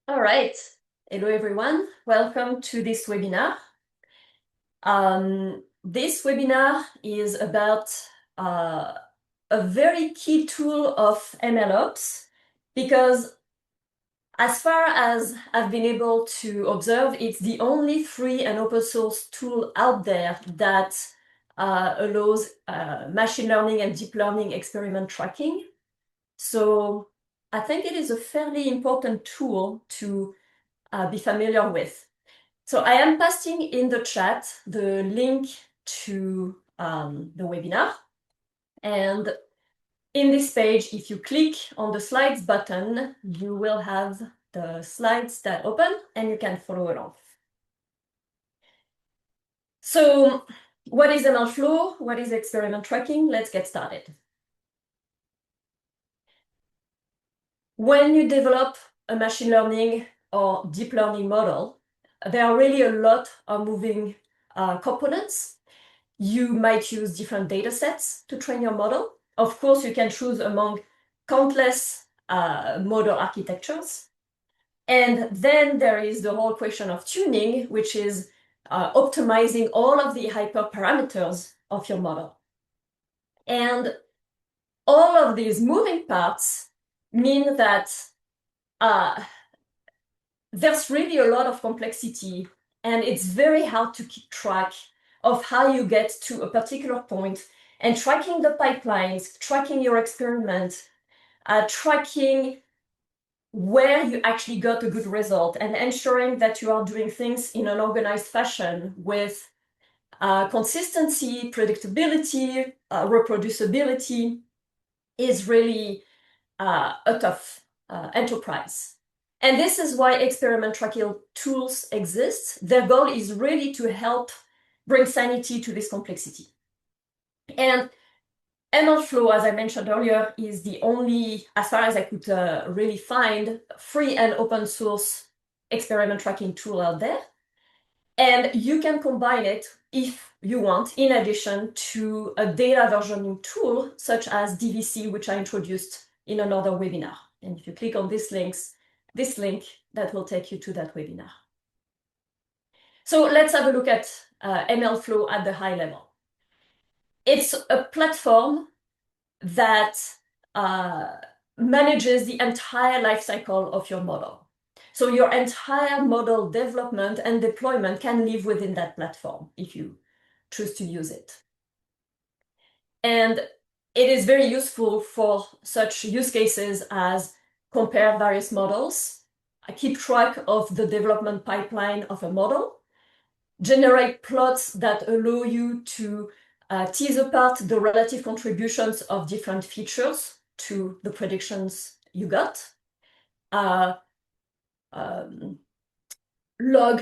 All right. Hello, everyone. Welcome to this webinar. This webinar is about a very key tool of MLOps because as far as I've been able to observe, it's the only free and open source tool out there that allows machine learning and deep learning experiment tracking. So I think it is a fairly important tool to be familiar with. So I am pasting in the chat the link to the webinar. And in this page, if you click on the slides button, you will have the slides that open and you can follow along. So what is MLflow? What is experiment tracking? Let's get started. When you develop a machine learning or deep learning model, there are really a lot of moving components. You might use different data sets to train your model. Of course, you can choose among countless model architectures. And then there is the whole question of tuning, which is optimizing all of the hyperparameters of your model. And all of these moving parts mean that there's really a lot of complexity, and it's very hard to keep track of how you get to a particular point, and tracking the pipelines, tracking your experiment, tracking where you actually got a good result, and ensuring that you are doing things in an organized fashion with consistency, predictability, reproducibility is really a tough enterprise. And this is why experiment tracking tools exist. Their goal is really to help bring sanity to this complexity. And MLflow, as I mentioned earlier, is the only, as far as I could really find, free and open source experiment tracking tool out there. And you can combine it, if you want, in addition to a data versioning tool such as DVC, which I introduced in another webinar. And if you click on this link, that will take you to that webinar. So let's have a look at MLflow at the high level. It's a platform that manages the entire life cycle of your model. So your entire model development and deployment can live within that platform if you choose to use it. And it is very useful for such use cases as compare various models, keep track of the development pipeline of a model, generate plots that allow you to tease apart the relative contributions of different features to the predictions you got, log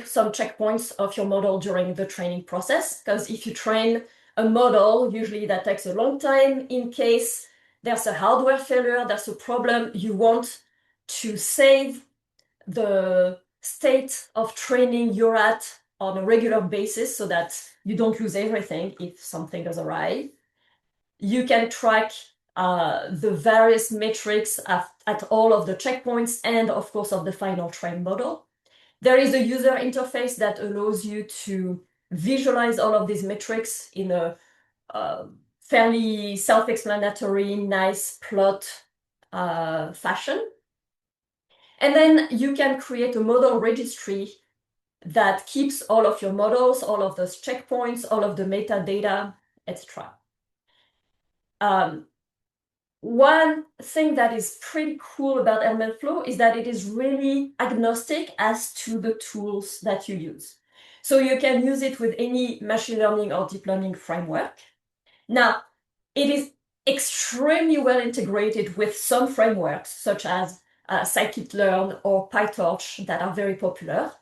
some checkpoints of your model during the training process, because if you train a model, usually that takes a long time. In case there's a hardware failure, there's a problem, you want to save the state of training you're at on a regular basis so that you don't lose everything if something goes awry. You can track the various metrics at all of the checkpoints and, of course, of the final trained model. There is a user interface that allows you to visualize all of these metrics in a fairly self-explanatory, nice plot fashion. And then you can create a model registry that keeps all of your models, all of those checkpoints, all of the metadata, etc. One thing that is pretty cool about MLflow is that it is really agnostic as to the tools that you use. So you can use it with any machine learning or deep learning framework. Now, it is extremely well integrated with some frameworks, such as scikit-learn or PyTorch, that are very popular.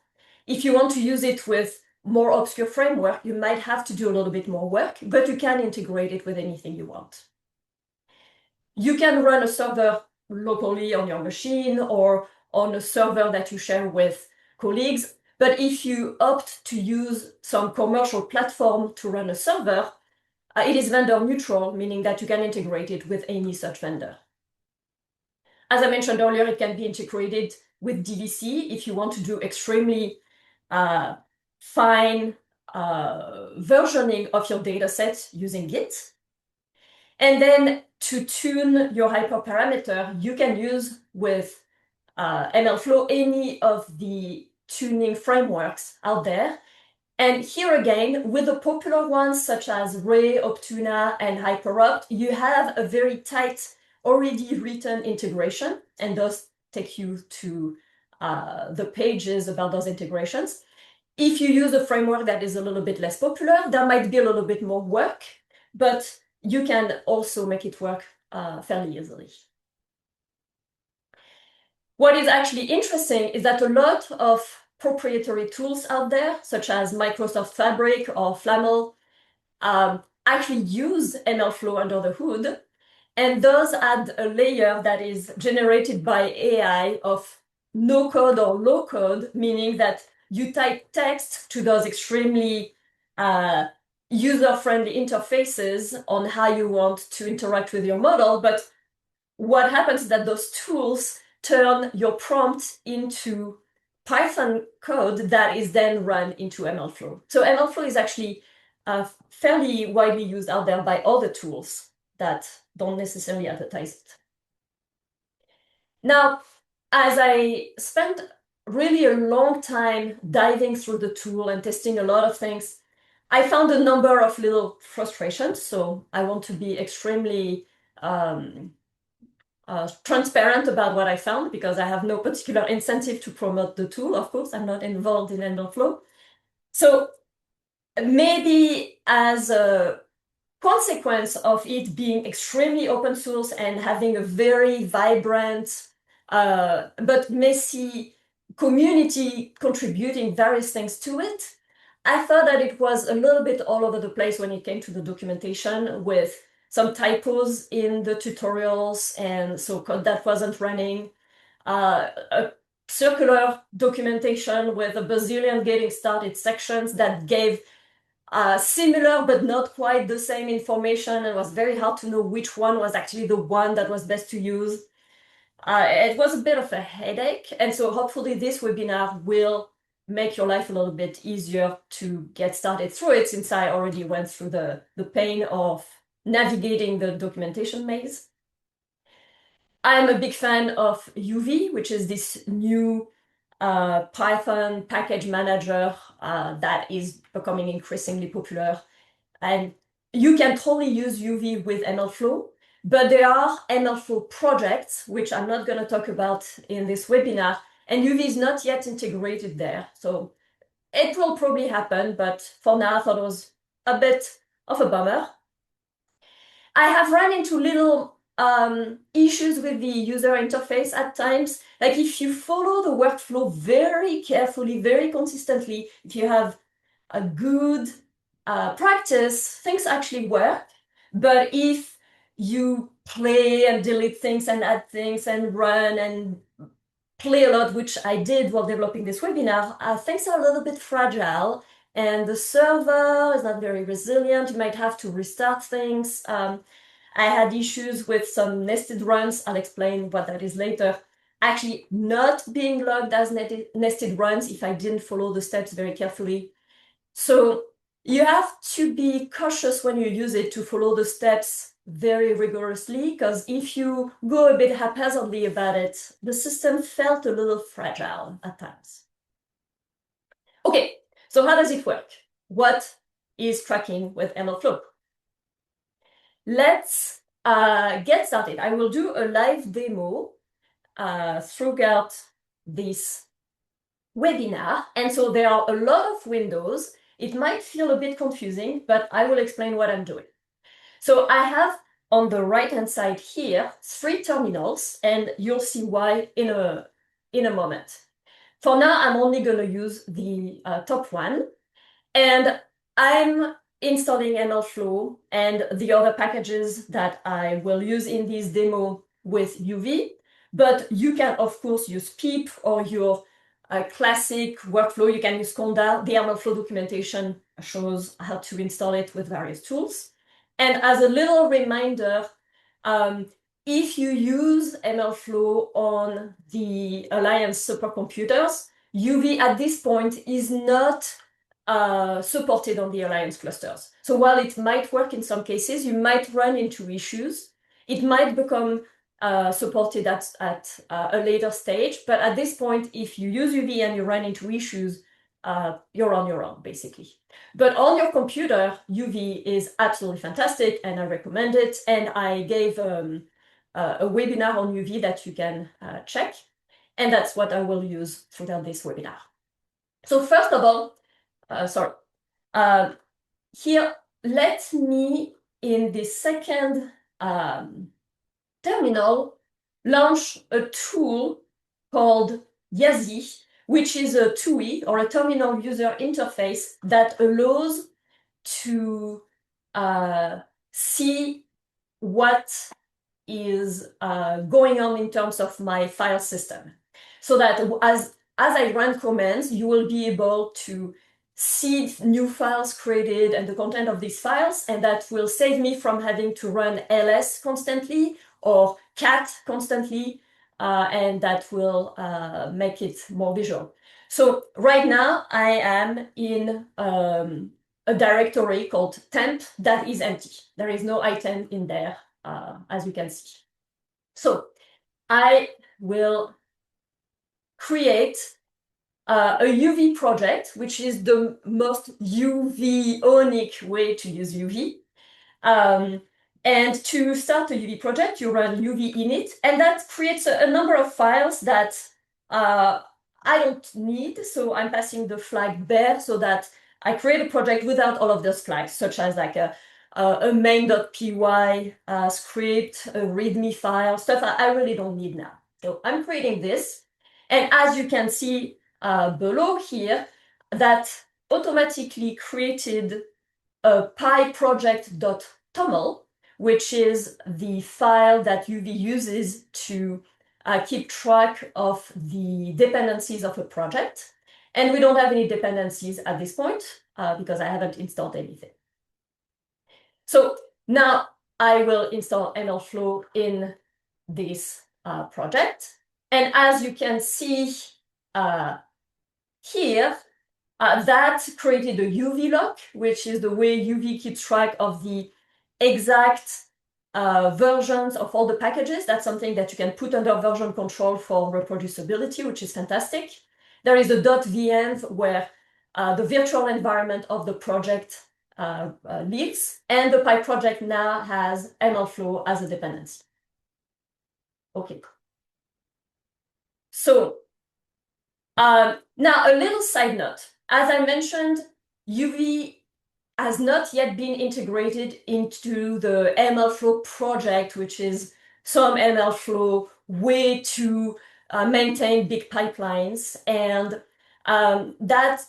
If you want to use it with more obscure framework, you might have to do a little bit more work, but you can integrate it with anything you want. You can run a server locally on your machine or on a server that you share with colleagues. But if you opt to use some commercial platform to run a server, it is vendor neutral, meaning that you can integrate it with any such vendor. As I mentioned earlier, it can be integrated with DVC if you want to do extremely fine versioning of your data set using Git. And then to tune your hyperparameter, you can use with MLflow any of the tuning frameworks out there. And here again, with the popular ones such as Ray, Optuna, and HyperOpt, you have a very tight, already written integration, and those take you to the pages about those integrations. If you use a framework that is a little bit less popular, there might be a little bit more work, but you can also make it work fairly easily. What is actually interesting is that a lot of proprietary tools out there, such as Microsoft Fabric or Flamel, actually use MLflow under the hood, and those add a layer that is generated by AI of no code or low code, meaning that you type text to those extremely user-friendly interfaces on how you want to interact with your model. But what happens is that those tools turn your prompt into Python code that is then run into MLflow. So MLflow is actually fairly widely used out there by other tools that don't necessarily advertise it. Now, as I spent really a long time diving through the tool and testing a lot of things, I found a number of little frustrations. So I want to be extremely transparent about what I found, because I have no particular incentive to promote the tool. Of course, I'm not involved in MLflow. So maybe as a consequence of it being extremely open source and having a very vibrant but messy community contributing various things to it, I thought that it was a little bit all over the place when it came to the documentation, with some typos in the tutorials, and so code that wasn't running, a circular documentation with a bazillion getting started sections that gave similar but not quite the same information, and it was very hard to know which one was actually the one that was best to use. It was a bit of a headache, and so hopefully this webinar will make your life a little bit easier to get started through it, since I already went through the pain of navigating the documentation maze. I'm a big fan of UV, which is this new Python package manager that is becoming increasingly popular. And you can totally use UV with MLflow, but there are MLflow projects, which I'm not going to talk about in this webinar, and UV is not yet integrated there. So it will probably happen, but for now I thought it was a bit of a bummer. I have run into little issues with the user interface at times. Like if you follow the workflow very carefully, very consistently, if you have a good practice, things actually work. But if you play and delete things and add things and run and play a lot, which I did while developing this webinar, things are a little bit fragile, and the server is not very resilient. You might have to restart things. I had issues with some nested runs. I'll explain what that is later. Actually not being logged as nested runs if I didn't follow the steps very carefully. So you have to be cautious when you use it to follow the steps very rigorously, because if you go a bit haphazardly about it, the system felt a little fragile at times. Okay, so how does it work? What is tracking with MLflow? Let's get started. I will do a live demo throughout this webinar. And so there are a lot of windows. It might feel a bit confusing, but I will explain what I'm doing. So I have on the right-hand side here 3 terminals, and you'll see why in a moment. For now, I'm only going to use the top one, and I'm installing MLflow and the other packages that I will use in this demo with UV. But you can, of course, use pip or your classic workflow. You can use Conda. The MLflow documentation shows how to install it with various tools. And as a little reminder, if you use MLflow on the Alliance supercomputers, UV at this point is not supported on the Alliance clusters. So while it might work in some cases, you might run into issues. It might become supported at a later stage, but at this point, if you use UV and you run into issues, you're on your own, basically. But on your computer, UV is absolutely fantastic, and I recommend it. And I gave a webinar on UV that you can check, and that's what I will use throughout this webinar. So first of all, here, let me, in the second terminal, launch a tool called YASI, which is a TUI, or a terminal user interface, that allows to see what is going on in terms of my file system. So that as I run commands, you will be able to see new files created and the content of these files, and that will save me from having to run ls constantly or cat constantly, and that will make it more visual. So right now I am in a directory called temp that is empty. There is no item in there, as you can see. So I will create a UV project, which is the most UV-onic way to use UV. And to start a UV project, you run UV init, and that creates a number of files that I don't need. So I'm passing the flag bare so that I create a project without all of those flags, such as like a main.py script, a README file, stuff I really don't need now. So I'm creating this. And as you can see below here, that automatically created a pyproject.toml, which is the file that UV uses to keep track of the dependencies of a project. And we don't have any dependencies at this point because I haven't installed anything. So now I will install MLflow in this project. And as you can see here, that created a UV lock, which is the way UV keeps track of the exact versions of all the packages. That's something that you can put under version control for reproducibility, which is fantastic. There is a .venv where the virtual environment of the project lives, and the PyProject now has MLflow as a dependency. Okay. So now a little side note. As I mentioned, UV has not yet been integrated into the MLflow project, which is some MLflow way to maintain big pipelines. And that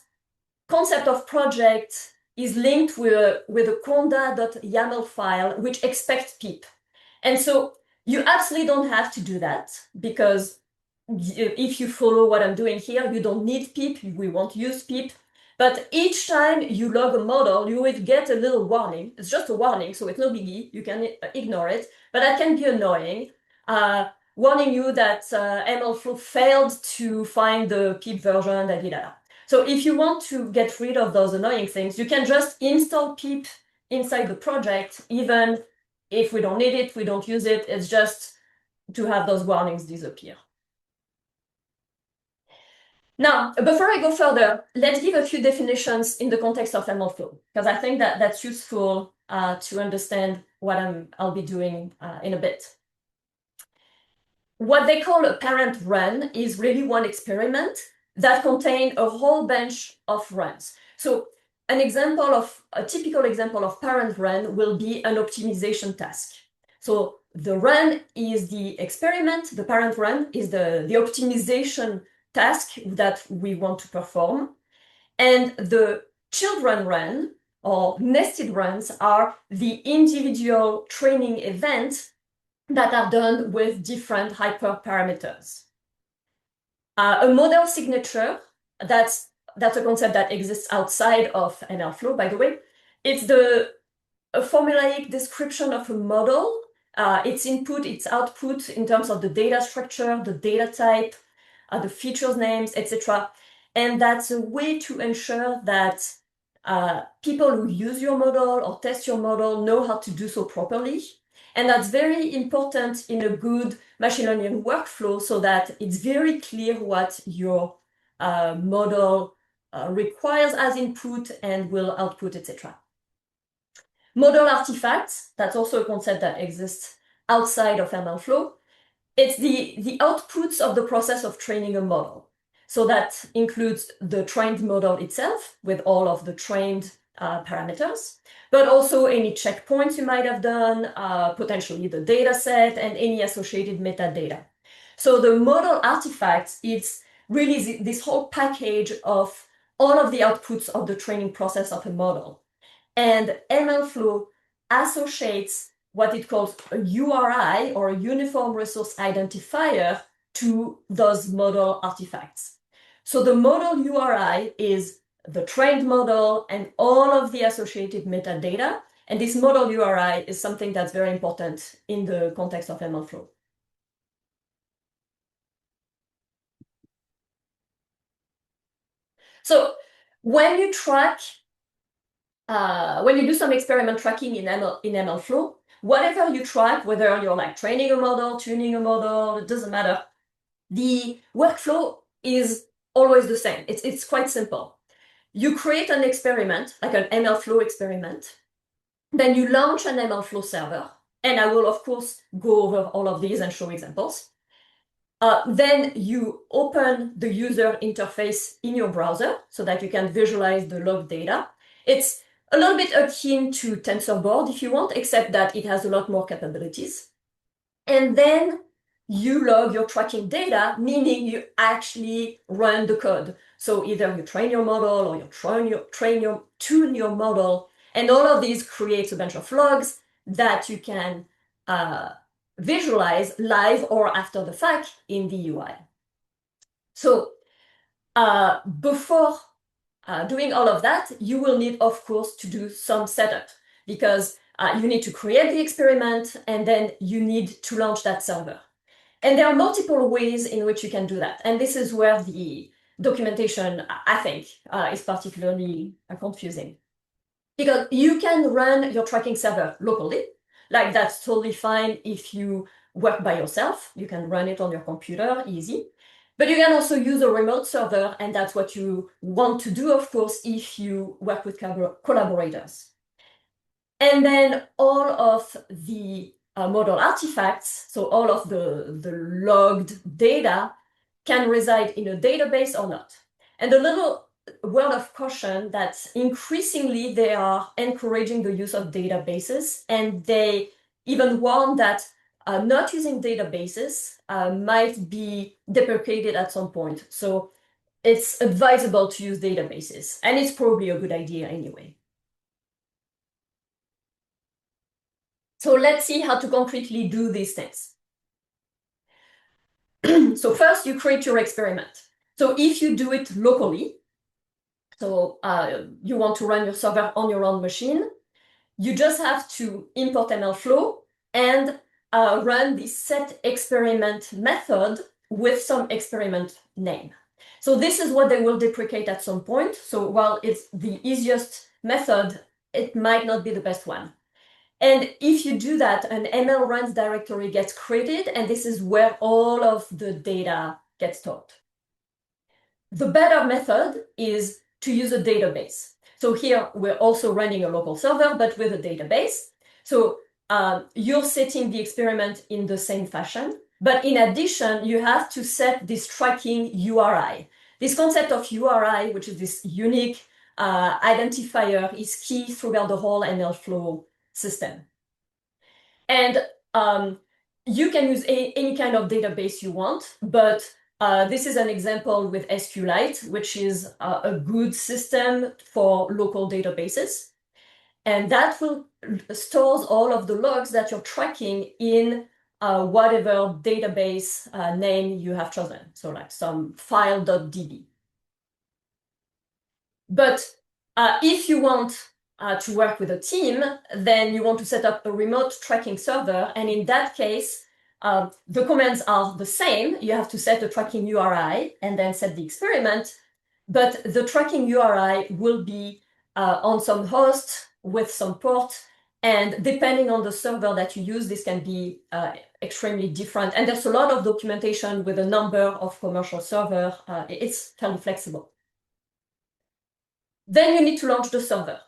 concept of project is linked with a conda.yaml file, which expects pip. And so you absolutely don't have to do that, because if you follow what I'm doing here, you don't need pip, we won't use pip. But each time you log a model, you will get a little warning. It's just a warning, so it's no biggie. You can ignore it, but that can be annoying, warning you that MLflow failed to find the pip version, da da da. So if you want to get rid of those annoying things, you can just install pip inside the project, even if we don't need it, we don't use it. It's just to have those warnings disappear. Now, before I go further, let's give a few definitions in the context of MLflow, because I think that that's useful to understand what I'll be doing in a bit. What they call a parent run is really one experiment that contains a whole bunch of runs. So a typical example of parent run will be an optimization task. So the run is the experiment, the parent run is the optimization task that we want to perform. And the children run, or nested runs, are the individual training events that are done with different hyperparameters. A model signature, that's a concept that exists outside of MLflow, by the way. It's a formulaic description of a model its input, its output in terms of the data structure, the data type, the features names, etc. And that's a way to ensure that people who use your model or test your model know how to do so properly. And that's very important in a good machine learning workflow so that it's very clear what your model requires as input and will output, etc. Model artifacts, that's also a concept that exists outside of MLflow. It's the outputs of the process of training a model. So that includes the trained model itself with all of the trained parameters, but also any checkpoints you might have done, potentially the data set and any associated metadata. So the model artifacts, it's really this whole package of all of the outputs of the training process of a model. And MLflow associates what it calls a URI, or a Uniform Resource Identifier, to those model artifacts. So the model URI is the trained model and all of the associated metadata. And this model URI is something that's very important in the context of MLflow. So when you track, when you do some experiment tracking in MLflow, whatever you track, whether you're like training a model, tuning a model, it doesn't matter, the workflow is always the same. It's quite simple. You create an experiment, like an MLflow experiment, then you launch an MLflow server, and I will, of course, go over all of these and show examples. Then you open the user interface in your browser so that you can visualize the log data. It's a little bit akin to TensorBoard if you want, except that it has a lot more capabilities. And then you log your tracking data, meaning you actually run the code. So either you train your model or you tune your model, and all of these creates a bunch of logs that you can visualize live or after the fact in the UI. So before doing all of that, you will need, of course, to do some setup because you need to create the experiment and then you need to launch that server. And there are multiple ways in which you can do that. And this is where the documentation, I think, is particularly confusing. Because you can run your tracking server locally, like that's totally fine if you work by yourself. You can run it on your computer, easy. But you can also use a remote server, and that's what you want to do, of course, if you work with collaborators. And then all of the model artifacts, so all of the logged data, can reside in a database or not. And a little word of caution that increasingly they are encouraging the use of databases, and they even warn that not using databases might be deprecated at some point. So it's advisable to use databases, and it's probably a good idea anyway. So let's see how to concretely do these things. So first, you create your experiment. So if you do it locally, so you want to run your server on your own machine, you just have to import MLflow and run the set experiment method with some experiment name. So this is what they will deprecate at some point. So while it's the easiest method, it might not be the best one. And if you do that, an ML runs directory gets created, and this is where all of the data gets stored. The better method is to use a database. So here we're also running a local server, but with a database. So you're setting the experiment in the same fashion. But in addition, you have to set this tracking URI. This concept of URI, which is this unique identifier, is key throughout the whole MLflow system. And you can use any kind of database you want, but this is an example with SQLite, which is a good system for local databases. And that will stores all of the logs that you're tracking in whatever database name you have chosen. So like some file.db. But if you want to work with a team, then you want to set up a remote tracking server. And in that case, the commands are the same. You have to set the tracking URI and then set the experiment. But the tracking URI will be on some host with some port. And depending on the server that you use, this can be extremely different. And there's a lot of documentation with a number of commercial servers. It's fairly flexible. Then you need to launch the server.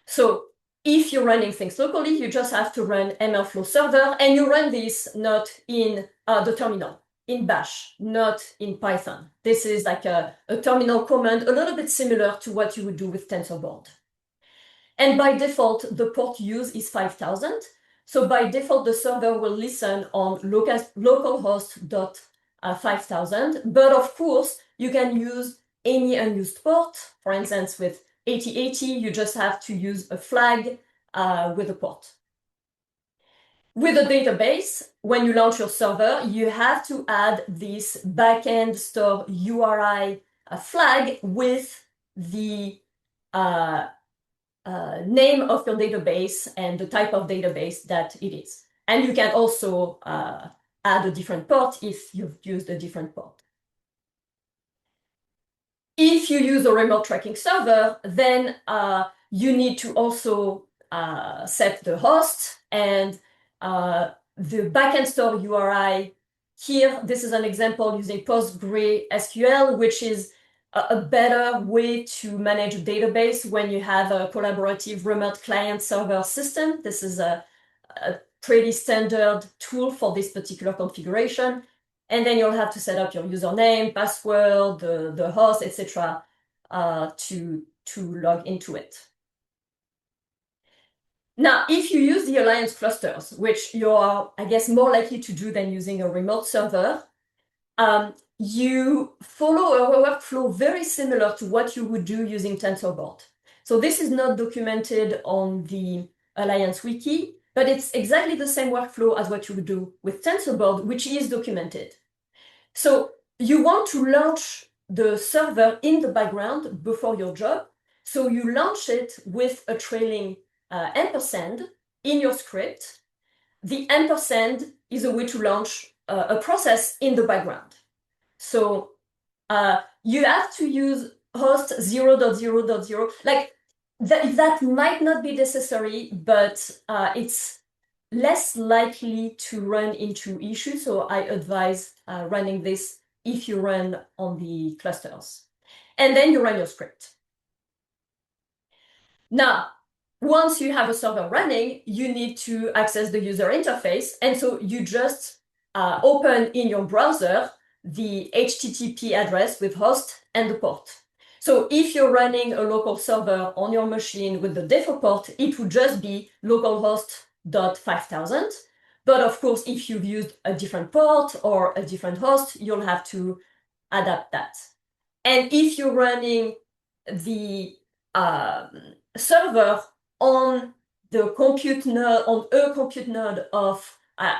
So if you're running things locally, you just have to run MLflow server, and you run this not in the terminal, in Bash, not in Python. This is like a terminal command, a little bit similar to what you would do with TensorBoard. And by default, the port used is 5000. So by default, the server will listen on localhost.5000. But of course, you can use any unused port. For instance, with 8080, you just have to use a flag with a port. With a database, when you launch your server, you have to add this backend store URI flag with the name of your database and the type of database that it is. And you can also add a different port if you've used a different port. If you use a remote tracking server, then you need to also set the host and the backend store URI. Here, this is an example using PostgreSQL, which is a better way to manage a database when you have a collaborative remote client server system. This is a pretty standard tool for this particular configuration. And then you'll have to set up your username, password, the host, etc. to log into it. Now, if you use the Alliance clusters, which you are, I guess, more likely to do than using a remote server, you follow a workflow very similar to what you would do using TensorBoard. So this is not documented on the Alliance wiki, but it's exactly the same workflow as what you would do with TensorBoard, which is documented. So you want to launch the server in the background before your job. So you launch it with a trailing ampersand in your script. The ampersand is a way to launch a process in the background. So you have to use host 0.0.0. Like that might not be necessary, but it's less likely to run into issues. So I advise running this if you run on the clusters. And then you run your script. Now, once you have a server running, you need to access the user interface. And so you just open in your browser the HTTP address with host and the port. So if you're running a local server on your machine with the default port, it would just be localhost.5000. But of course, if you've used a different port or a different host, you'll have to adapt that. And if you're running the server on the compute node, on a compute node of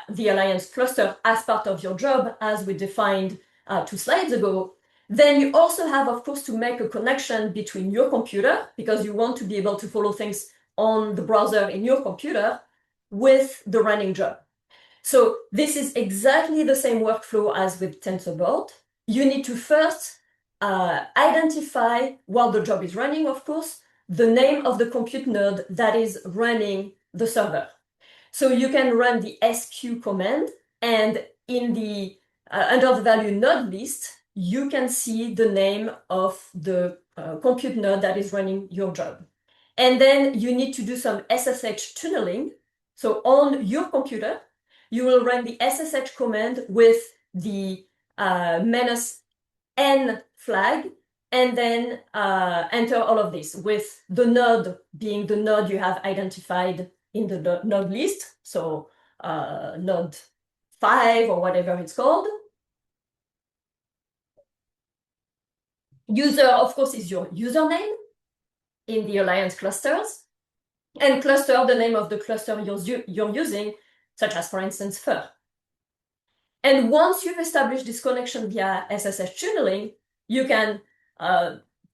the Alliance cluster as part of your job, as we defined 2 slides ago, then you also have, of course, to make a connection between your computer, because you want to be able to follow things on the browser in your computer, with the running job. So this is exactly the same workflow as with TensorBoard. You need to first identify while the job is running, of course, the name of the compute node that is running the server. So you can run the sq command, and in the under the value node list, you can see the name of the compute node that is running your job. And then you need to do some SSH tunneling. So on your computer, you will run the SSH command with the -n flag, and then enter all of this with the node being the node you have identified in the node list. So node 5 or whatever it's called. User, of course, is your username in the Alliance clusters. And cluster, the name of the cluster you're using, such as, for instance, fur. And once you've established this connection via SSH tunneling, you can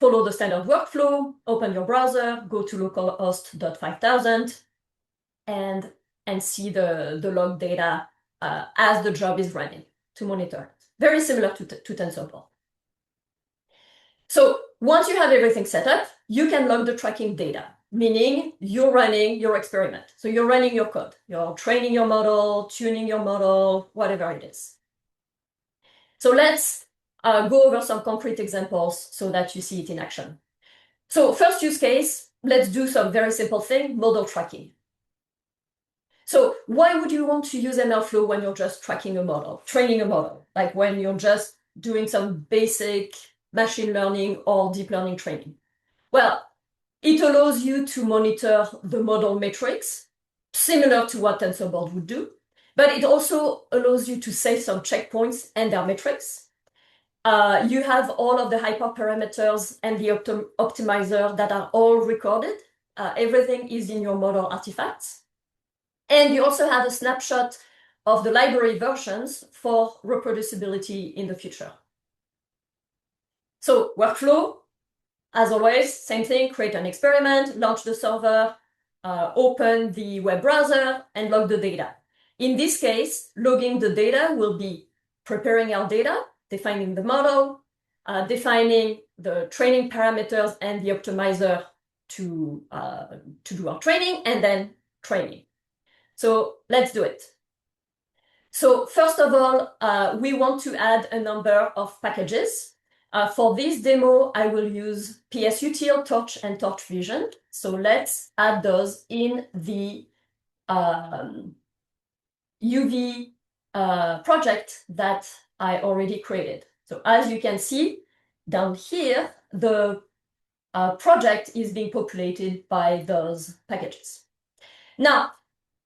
follow the standard workflow, open your browser, go to localhost.5000, and see the log data as the job is running to monitor it. Very similar to TensorFlow. So once you have everything set up, you can log the tracking data, meaning you're running your experiment. So you're running your code, you're training your model, tuning your model, whatever it is. So let's go over some concrete examples so that you see it in action. So first use case, let's do some very simple thing, model tracking. So why would you want to use MLflow when you're just tracking a model, training a model, like when you're just doing some basic machine learning or deep learning training? Well, it allows you to monitor the model metrics, similar to what TensorBoard would do, but it also allows you to save some checkpoints and their metrics. You have all of the hyperparameters and the optimizer that are all recorded. Everything is in your model artifacts. And you also have a snapshot of the library versions for reproducibility in the future. So workflow, as always, same thing, create an experiment, launch the server, open the web browser, and log the data. In this case, logging the data will be preparing our data, defining the model, defining the training parameters and the optimizer to do our training, and then training. So let's do it. So first of all, we want to add a number of packages. For this demo, I will use psutil, torch, and torch vision. So let's add those in the UV project that I already created. So as you can see down here, the project is being populated by those packages. Now,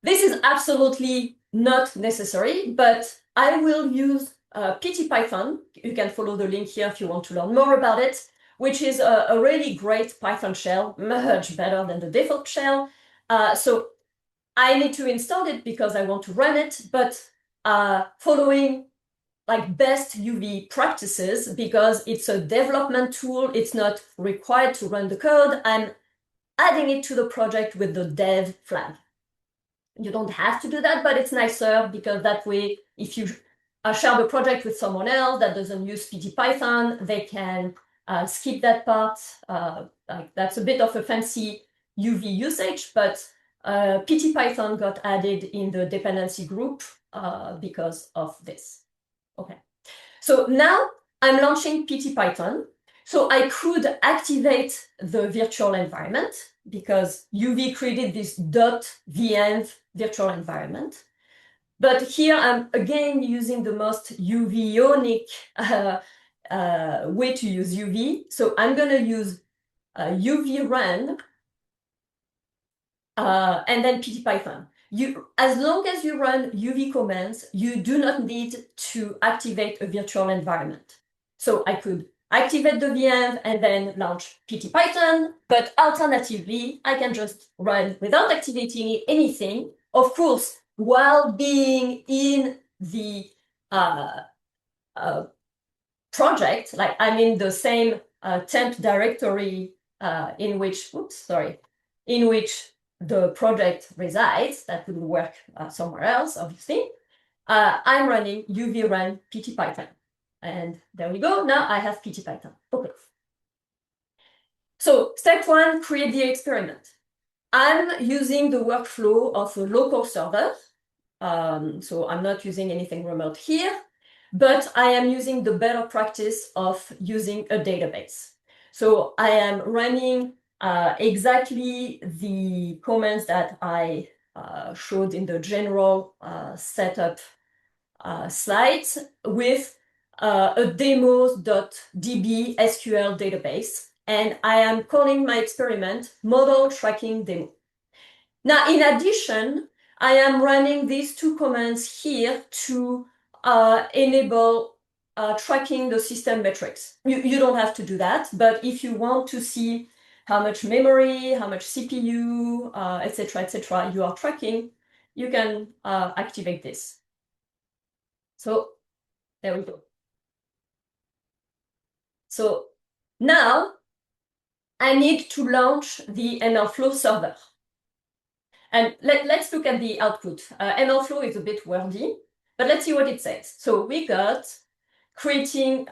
this is absolutely not necessary, but I will use PTPython. You can follow the link here if you want to learn more about it, which is a really great Python shell, much better than the default shell. So I need to install it because I want to run it, but following like best UV practices, because it's a development tool, it's not required to run the code, I'm adding it to the project with the dev flag. You don't have to do that, but it's nicer because that way, if you share the project with someone else that doesn't use PTPython, they can skip that part. That's a bit of a fancy UV usage, but PTPython got added in the dependency group because of this. Okay, so now I'm launching PTPython. So I could activate the virtual environment because UV created this .venv virtual environment. But here I'm again using the most UV-ionic way to use UV. So I'm going to use UV run and then PTPython. As long as you run UV commands, you do not need to activate a virtual environment. So I could activate the VM and then launch PTPython, but alternatively, I can just run without activating anything, of course, while being in the project, like I'm in the same temp directory in which the project resides. That would work somewhere else, obviously. I'm running UV run PTPython. And there we go. Now I have PTPython. Okay. So step one, create the experiment. I'm using the workflow of a local server. So I'm not using anything remote here, but I am using the better practice of using a database. So I am running exactly the commands that I showed in the general setup slides with a demos.db SQL database, and I am calling my experiment model tracking demo. Now, in addition, I am running these two commands here to enable tracking the system metrics. You don't have to do that, but if you want to see how much memory, how much CPU, etc., you are tracking, you can activate this. So there we go. So now I need to launch the MLflow server. And let's look at the output. MLflow is a bit wordy, but let's see what it says. So we got creating,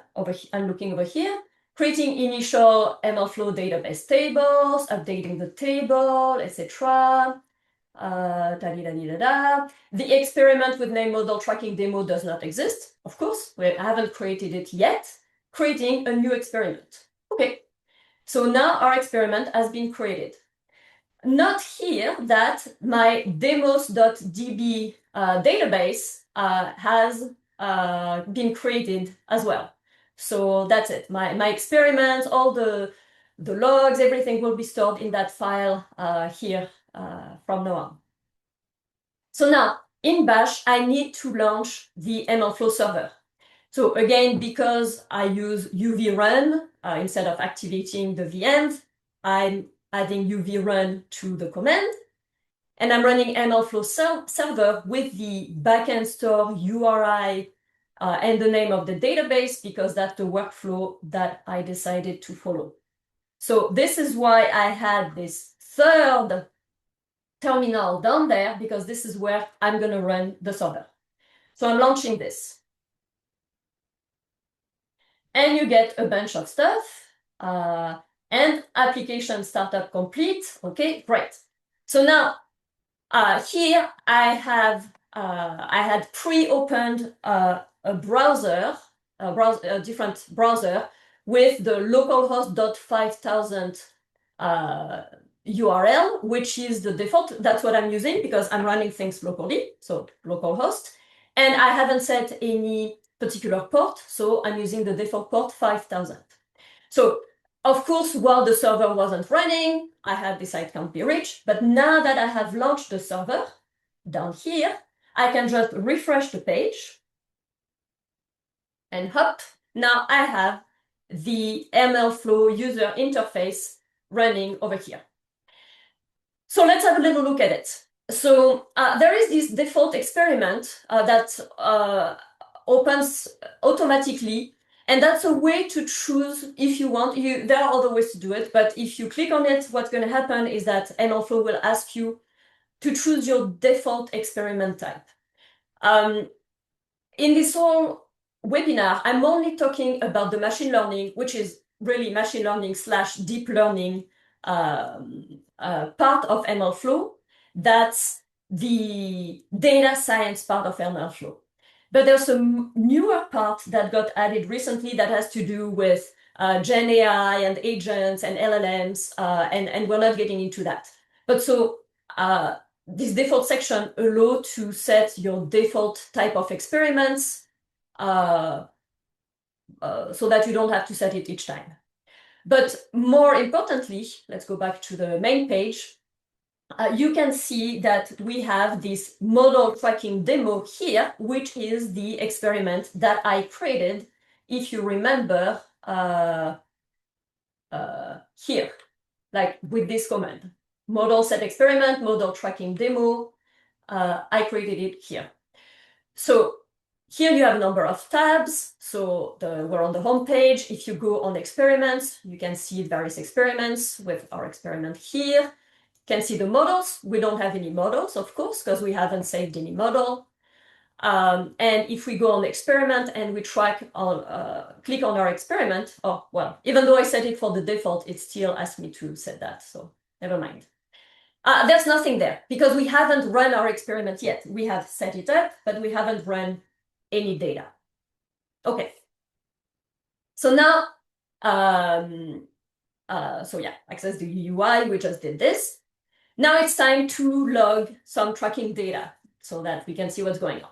I'm looking over here, creating initial MLflow database tables, updating the table, etc. The experiment with name model tracking demo does not exist. Of course, we haven't created it yet. Creating a new experiment. Okay, so now our experiment has been created. Note here that my demos.db database has been created as well. So that's it. My experiments, all the logs, everything will be stored in that file here from now on. So now, in Bash, I need to launch the MLflow server. So again, because I use UV run instead of activating the VMs, I'm adding UV run to the command, and I'm running MLflow server with the backend store URI and the name of the database, because that's the workflow that I decided to follow. So this is why I had this third terminal down there, because this is where I'm going to run the server. So I'm launching this. And you get a bunch of stuff, and application startup complete. Okay, great. So now here I had pre-opened a different browser with the localhost.5000 URL, which is the default. That's what I'm using because I'm running things locally, so localhost. And I haven't set any particular port, so I'm using the default port 5000. So of course, while the server wasn't running, I had the site can't be reached, but now that I have launched the server, down here, I can just refresh the page, and hop, now I have the MLflow user interface running over here. So let's have a little look at it. So there is this default experiment that opens automatically, and that's a way to choose if you want. There are other ways to do it, but if you click on it, what's going to happen is that MLflow will ask you to choose your default experiment type. In this whole webinar, I'm only talking about the machine learning, which is really machine learning / deep learning part of MLflow. That's the data science part of MLflow. But there's a newer part that got added recently that has to do with Gen AI and agents and LLMs, and we're not getting into that. But so this default section allows to set your default type of experiments so that you don't have to set it each time. But more importantly, let's go back to the main page. You can see that we have this model tracking demo here, which is the experiment that I created, if you remember, here, like with this command. Model set experiment, model tracking demo. I created it here. So here you have a number of tabs. So we're on the home page. If you go on experiments, you can see various experiments with our experiment here. You can see the models. We don't have any models, of course, because we haven't saved any model. And if we go on experiment and we click on our experiment, oh, well, even though I set it for the default, it still asks me to set that, so never mind. There's nothing there because we haven't run our experiment yet. We have set it up, but we haven't run any data. Okay. So now, so yeah, access the UI, we just did this. Now it's time to log some tracking data so that we can see what's going on.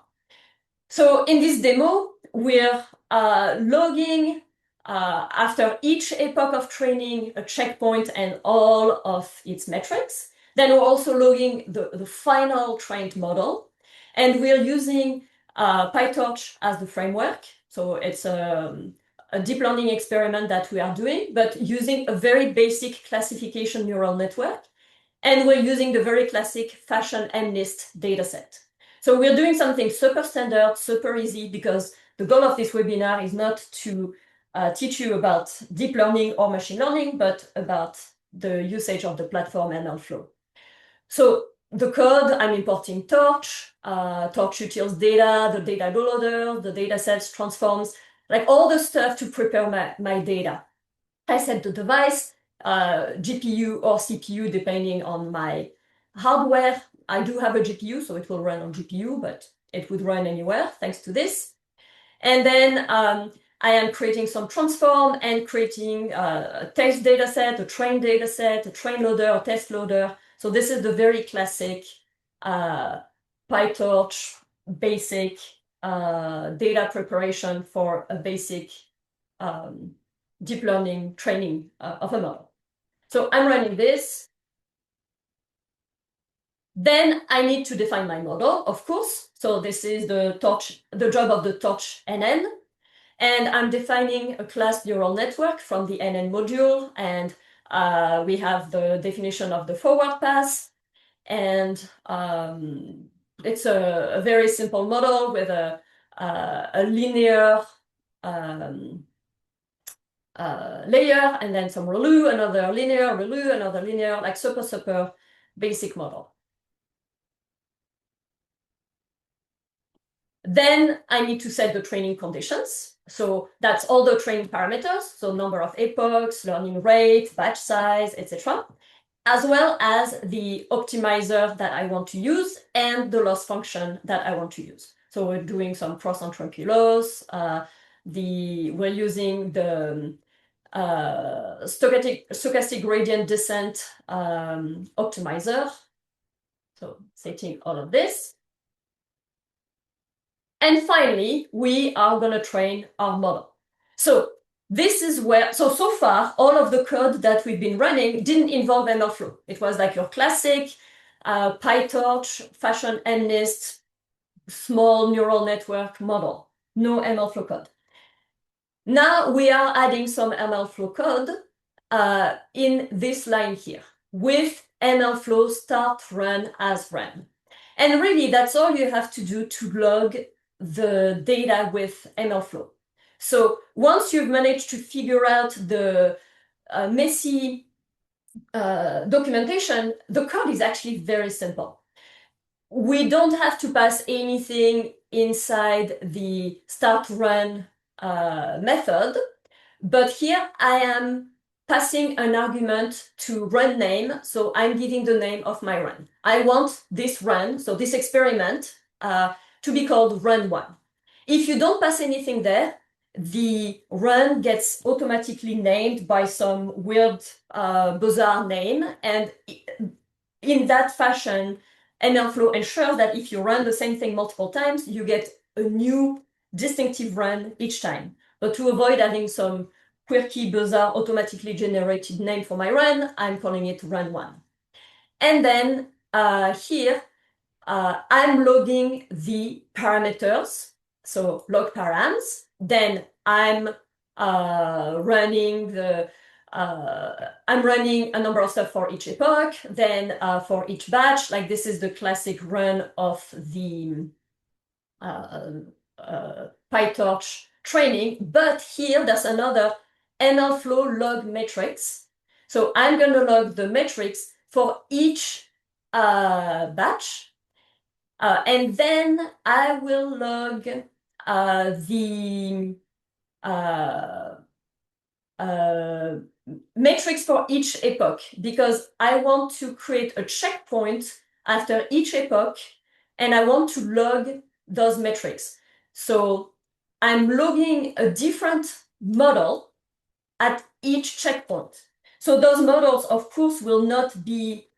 So in this demo, we're logging after each epoch of training a checkpoint and all of its metrics. Then we're also logging the final trained model. And we're using PyTorch as the framework. So it's a deep learning experiment that we are doing, but using a very basic classification neural network. And we're using the very classic fashion MNIST dataset. So we're doing something super standard, super easy, because the goal of this webinar is not to teach you about deep learning or machine learning, but about the usage of the platform MLflow. So the code, I'm importing Torch. Torch utils data, the data loader, the data sets, transforms, like all the stuff to prepare my data. I set the device, GPU or CPU, depending on my hardware. I do have a GPU, so it will run on GPU, but it would run anywhere thanks to this. And then I am creating some transform and creating a text data set, a train data set, a train loader, a test loader. So this is the very classic PyTorch basic data preparation for a basic deep learning training of a model. So I'm running this. Then I need to define my model, of course. So this is the job of the Torch NN. And I'm defining a class neural network from the NN module. And we have the definition of the forward pass. And it's a very simple model with a linear layer, and then some ReLU, another linear, ReLU, another linear, like super basic model. Then I need to set the training conditions. So that's all the training parameters, so number of epochs, learning rate, batch size, etc., as well as the optimizer that I want to use and the loss function that I want to use. So we're doing some cross-entropy loss. We're using the stochastic gradient descent optimizer. So setting all of this. And finally, we are going to train our model. So this is where, so far, all of the code that we've been running didn't involve MLflow. It was like your classic PyTorch, fashion NNIST, small neural network model. No MLflow code. Now we are adding some MLflow code in this line here with MLflow start run as run. And really, that's all you have to do to log the data with MLflow. So once you've managed to figure out the messy documentation, the code is actually very simple. We don't have to pass anything inside the start run method, but here I am passing an argument to run name, so I'm giving the name of my run. I want this run, so this experiment, to be called run1. If you don't pass anything there, the run gets automatically named by some weird, bizarre name, and in that fashion, MLflow ensures that if you run the same thing multiple times, you get a new distinctive run each time. But to avoid having some quirky, bizarre, automatically generated name for my run, I'm calling it run1. And then here, I'm logging the parameters, so log params. Then I'm running a number of stuff for each epoch, then for each batch, like this is the classic run of the PyTorch training, but here there's another MLflow log metrics. So I'm going to log the metrics for each batch, and then I will log the metrics for each epoch, because I want to create a checkpoint after each epoch, and I want to log those metrics. So I'm logging a different model at each checkpoint. So those models, of course, will not be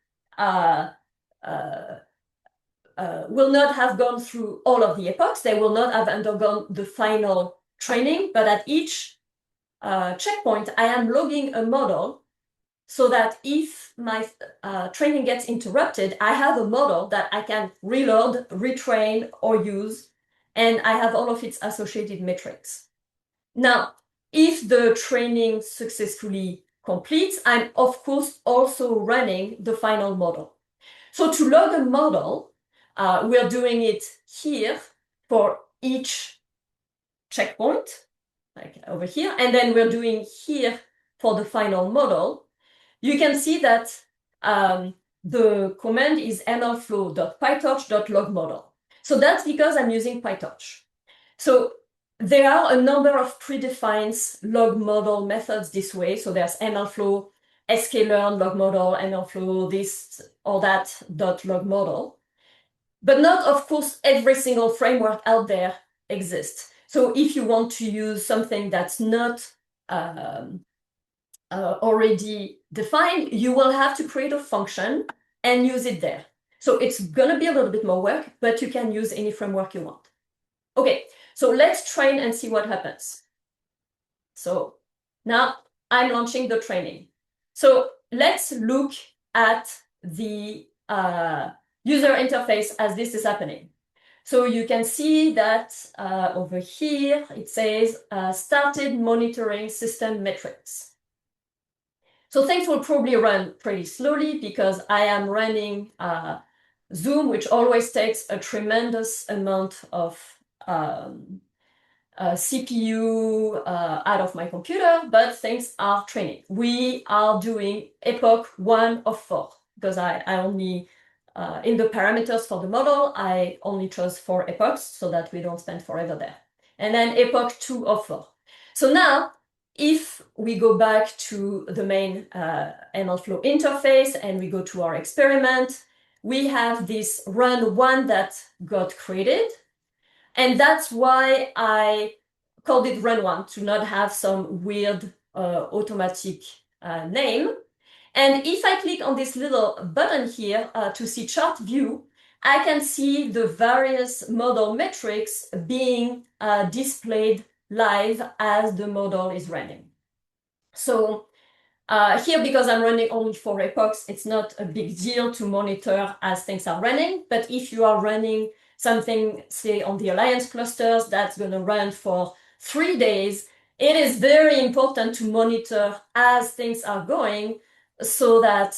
will not have gone through all of the epochs. They will not have undergone the final training, but at each checkpoint, I am logging a model so that if my training gets interrupted, I have a model that I can reload, retrain, or use, and I have all of its associated metrics. Now, if the training successfully completes, I'm of course also running the final model. So to log a model, we're doing it here for each checkpoint. like over here, and then we're doing here for the final model, you can see that the command is mlflow.pytorch.logModel. So that's because I'm using PyTorch. So there are a number of predefined log model methods this way. So there's MLflow, sklearn log model, MLflow, this or that log model. But not, of course, every single framework out there exists. So if you want to use something that's not already defined, you will have to create a function and use it there. So it's gonna be a little bit more work, but you can use any framework you want. Okay, so let's train and see what happens. So now I'm launching the training. So let's look at the user interface as this is happening. So you can see that over here, it says started monitoring system metrics. So things will probably run pretty slowly because I am running Zoom, which always takes a tremendous amount of CPU out of my computer, but things are training. We are doing epoch 1 of 4 because I only, in the parameters for the model, I only chose 4 epochs so that we don't spend forever there. And then epoch 2 of 4. So now, if we go back to the main MLflow interface and we go to our experiment, we have this run 1 that got created. And that's why I called it run 1, to not have some weird automatic name. And if I click on this little button here to see chart view, I can see the various model metrics being displayed live as the model is running. So here, because I'm running only 4 epochs, it's not a big deal to monitor as things are running. But if you are running something, say, on the Alliance clusters that's going to run for 3 days, it is very important to monitor as things are going so that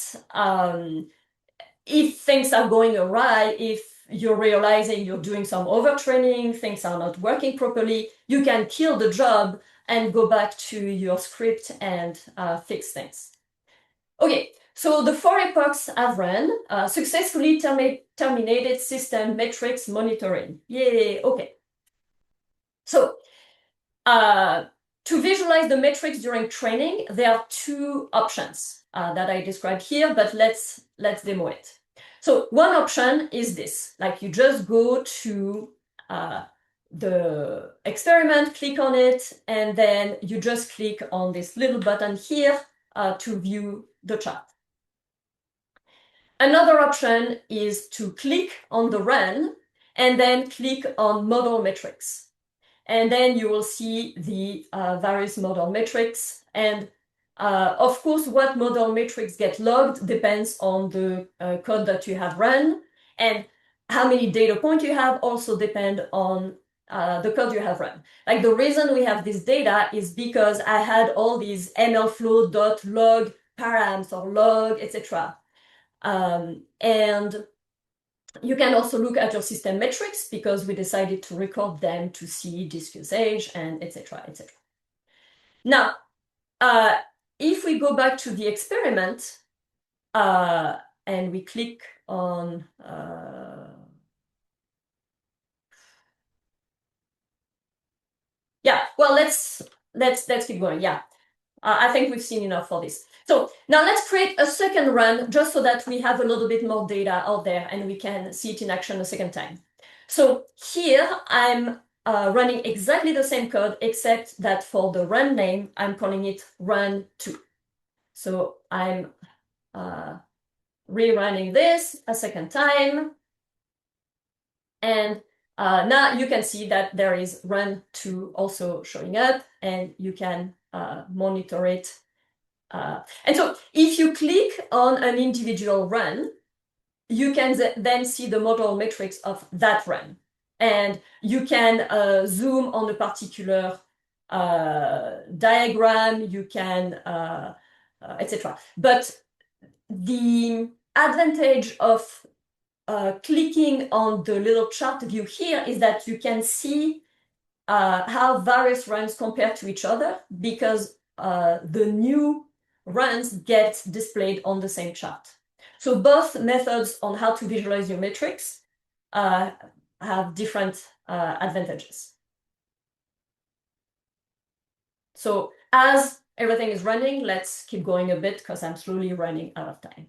if things are going awry, if you're realizing you're doing some overtraining, things are not working properly, you can kill the job and go back to your script and fix things. Okay, so the 4 epochs I've run successfully terminated system metrics monitoring. Yay, okay. So to visualize the metrics during training, there are 2 options that I described here, but let's demo it. So one option is this, like you just go to the experiment, click on it, and then you just click on this little button here to view the chart. Another option is to click on the run and then click on model metrics. And then you will see the various model metrics. And of course, what model metrics get logged depends on the code that you have run. And how many data points you have also depend on the code you have run. Like the reason we have this data is because I had all these MLflow.log params or log, etc. And you can also look at your system metrics because we decided to record them to see disk usage and etc. etc. Now, if we go back to the experiment and we click on yeah, well, let's keep going. Yeah, I think we've seen enough for this. So now let's create a second run just so that we have a little bit more data out there and we can see it in action a second time. So here I'm running exactly the same code, except that for the run name, I'm calling it run2. So I'm rerunning this a second time. And now you can see that there is run2 also showing up, and you can monitor it. And so if you click on an individual run, you can then see the model metrics of that run. And you can zoom on a particular diagram, you can, etc. But the advantage of clicking on the little chart view here is that you can see how various runs compare to each other because the new runs get displayed on the same chart. So both methods on how to visualize your metrics have different advantages. So as everything is running, let's keep going a bit because I'm slowly running out of time.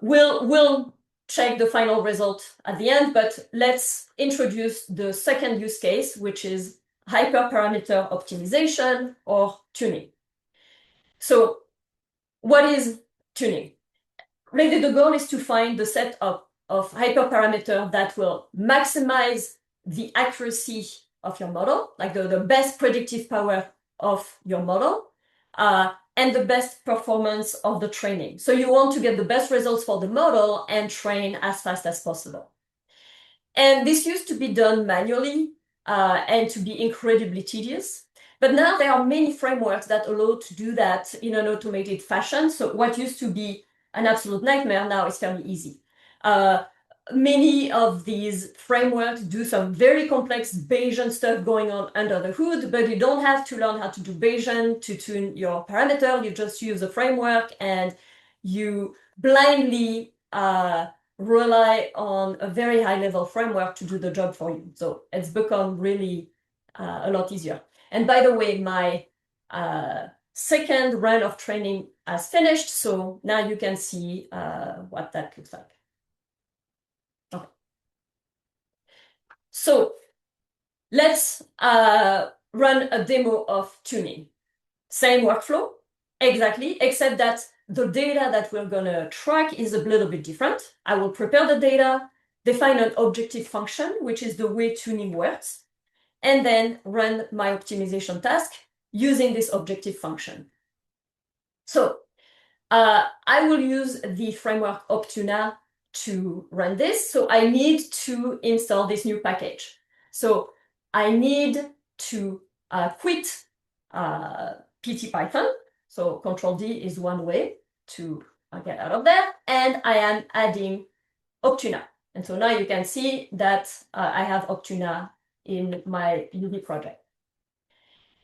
We'll check the final result at the end, but let's introduce the second use case, which is hyperparameter optimization or tuning. So what is tuning? Really, the goal is to find the set of hyperparameter that will maximize the accuracy of your model, like the best predictive power of your model, and the best performance of the training. So you want to get the best results for the model and train as fast as possible. And this used to be done manually and to be incredibly tedious. But now there are many frameworks that allow to do that in an automated fashion. So what used to be an absolute nightmare now is fairly easy. Many of these frameworks do some very complex Bayesian stuff going on under the hood, but you don't have to learn how to do Bayesian to tune your parameter. You just use a framework and you blindly rely on a very high level framework to do the job for you. So it's become really a lot easier. And by the way, my second run of training has finished. So now you can see what that looks like. Okay. So let's run a demo of tuning. Same workflow, exactly, except that the data that we're gonna track is a little bit different. I will prepare the data, define an objective function, which is the way tuning works, and then run my optimization task using this objective function. So I will use the framework Optuna to run this. So I need to install this new package. So I need to quit PTPython. So Control D is one way to get out of there. And I am adding Optuna. And so now you can see that I have Optuna in my UV project.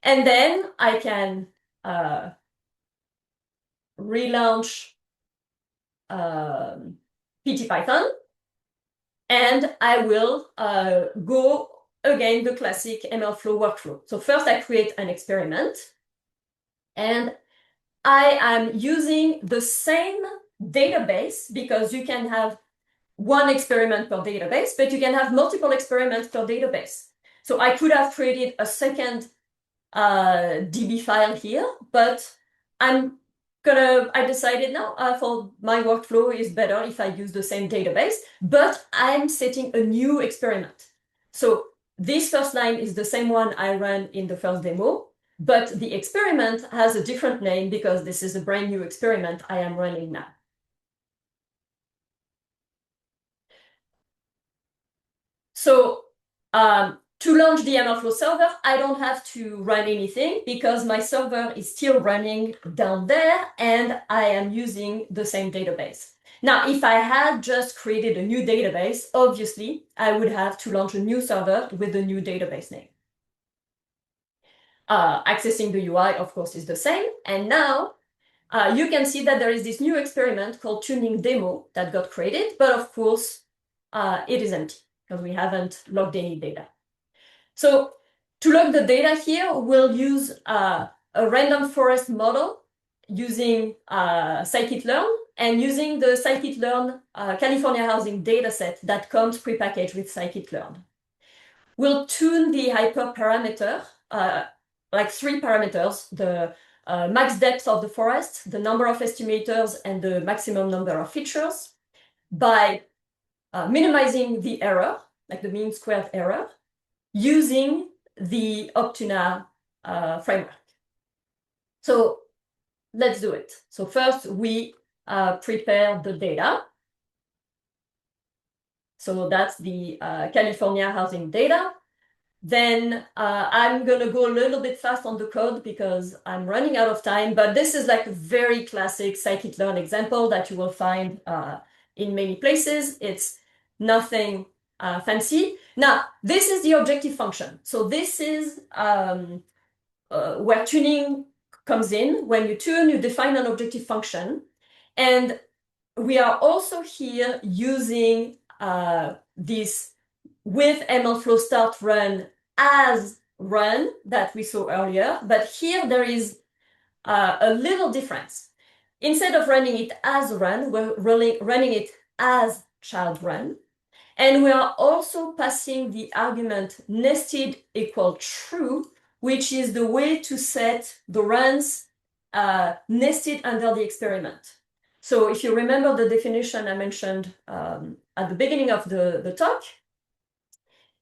And then I can relaunch PTPython, and I will go again the classic MLflow workflow. So first I create an experiment, and I am using the same database because you can have one experiment per database, but you can have multiple experiments per database. So I could have created a second DB file here, but I decided now for my workflow is better if I use the same database, but I'm setting a new experiment. So this first line is the same one I ran in the first demo, but the experiment has a different name because this is a brand new experiment I am running now. So to launch the MLflow server, I don't have to run anything because my server is still running down there and I am using the same database. Now, if I had just created a new database, obviously, I would have to launch a new server with a new database name. Accessing the UI, of course, is the same. And now you can see that there is this new experiment called tuning demo that got created, but of course, it is empty because we haven't logged any data. So to log the data here, we'll use a random forest model using scikit-learn and using the scikit-learn California housing dataset that comes prepackaged with scikit-learn. We'll tune the hyperparameter, like 3 parameters, the max depth of the forest, the number of estimators, and the maximum number of features by minimizing the error, like the mean squared error, using the Optuna framework. So let's do it. So first we prepare the data. So that's the California housing data. Then I'm gonna go a little bit fast on the code because I'm running out of time, but this is like a very classic scikit-learn example that you will find in many places. It's nothing fancy. Now, this is the objective function. So this is where tuning comes in. When you tune, you define an objective function. And we are also here using this with MLflow start run as run that we saw earlier. But here there is a little difference. Instead of running it as run, we're running it as child run. And we are also passing the argument nested equal true, which is the way to set the runs nested under the experiment. So if you remember the definition I mentioned at the beginning of the talk,